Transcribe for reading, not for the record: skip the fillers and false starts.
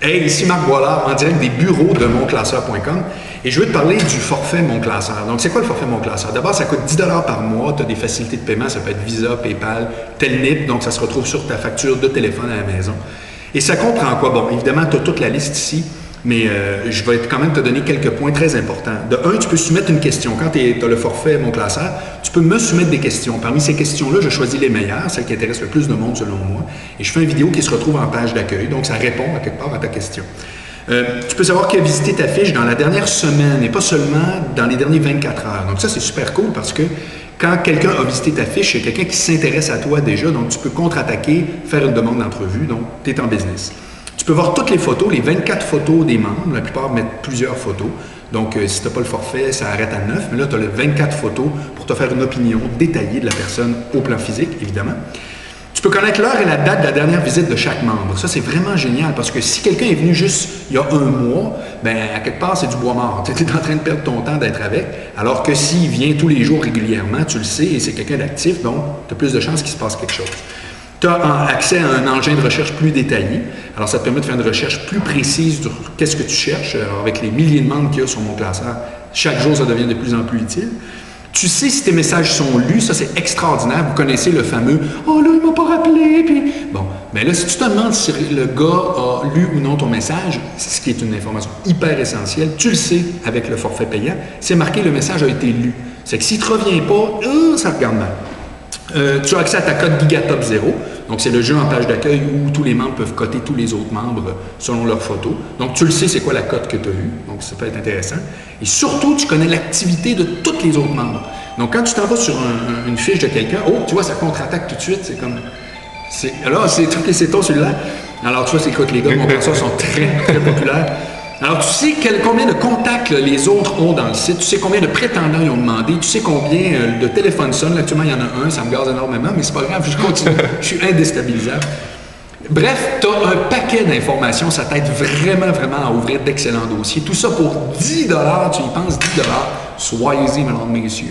Hey, ici Marc Boilard, en direct des bureaux de monclasseur.com et je veux te parler du forfait Mon Classeur. Donc, c'est quoi le forfait Mon Classeur? D'abord, ça coûte 10 $ par mois. Tu as des facilités de paiement, ça peut être Visa, PayPal, Telnip, donc ça se retrouve sur ta facture de téléphone à la maison. Et ça comprend quoi? Bon, évidemment, tu as toute la liste ici, mais je vais quand même te donner quelques points très importants. De un, tu peux soumettre une question. Quand tu as le forfait Mon Classeur, tu peux me soumettre des questions. Parmi ces questions-là, je choisis les meilleures, celles qui intéressent le plus de monde selon moi, et je fais une vidéo qui se retrouve en page d'accueil, donc ça répond à quelque part à ta question. Tu peux savoir qui a visité ta fiche dans la dernière semaine et pas seulement dans les dernières 24 heures. Donc ça, c'est super cool parce que quand quelqu'un a visité ta fiche, c'est quelqu'un qui s'intéresse à toi déjà, donc tu peux contre-attaquer, faire une demande d'entrevue, donc tu es en business. Tu peux voir toutes les photos, les 24 photos des membres. La plupart mettent plusieurs photos. Donc, si tu n'as pas le forfait, ça arrête à 9. Mais là, tu as les 24 photos pour te faire une opinion détaillée de la personne au plan physique, évidemment. Tu peux connaître l'heure et la date de la dernière visite de chaque membre. Ça, c'est vraiment génial parce que si quelqu'un est venu juste il y a un mois, bien, à quelque part, c'est du bois mort. Tu es en train de perdre ton temps d'être avec. Alors que s'il vient tous les jours régulièrement, tu le sais, et c'est quelqu'un d'actif, donc tu as plus de chances qu'il se passe quelque chose. Tu as accès à un engin de recherche plus détaillé. Alors, ça te permet de faire une recherche plus précise sur qu'est-ce que tu cherches. Alors, avec les milliers de membres qu'il y a sur Mon Classeur, chaque jour, ça devient de plus en plus utile. Tu sais si tes messages sont lus, ça c'est extraordinaire. Vous connaissez le fameux « Oh là, il m'a pas rappelé », puis bon. Mais là, si tu te demandes si le gars a lu ou non ton message, ce qui est une information hyper essentielle, tu le sais avec le forfait payant, c'est marqué « Le message a été lu ». C'est que s'il ne te revient pas, ça regarde mal. Tu as accès à ta cote Gigatop 0. Donc, c'est le jeu en page d'accueil où tous les membres peuvent coter tous les autres membres selon leurs photos. Donc, tu le sais, c'est quoi la cote que tu as eue. Donc, ça peut être intéressant. Et surtout, tu connais l'activité de tous les autres membres. Donc, quand tu t'en vas sur une fiche de quelqu'un, oh, tu vois, ça contre-attaque tout de suite. C'est comme... Alors, c'est truc et c'est ton celui-là. Alors, tu vois, c'est quoi que les gars de Mon Classeur sont très, très populaires. Alors, tu sais combien de contacts les autres ont dans le site, tu sais combien de prétendants ils ont demandé, tu sais combien de téléphones sonnent. Là, actuellement, il y en a un, ça me gaze énormément, mais c'est pas grave, je continue, je suis indéstabilisable. Bref, tu as un paquet d'informations, ça t'aide vraiment, vraiment à ouvrir d'excellents dossiers. Tout ça pour 10 $, tu y penses, 10 $, soyez-y, mesdames, messieurs.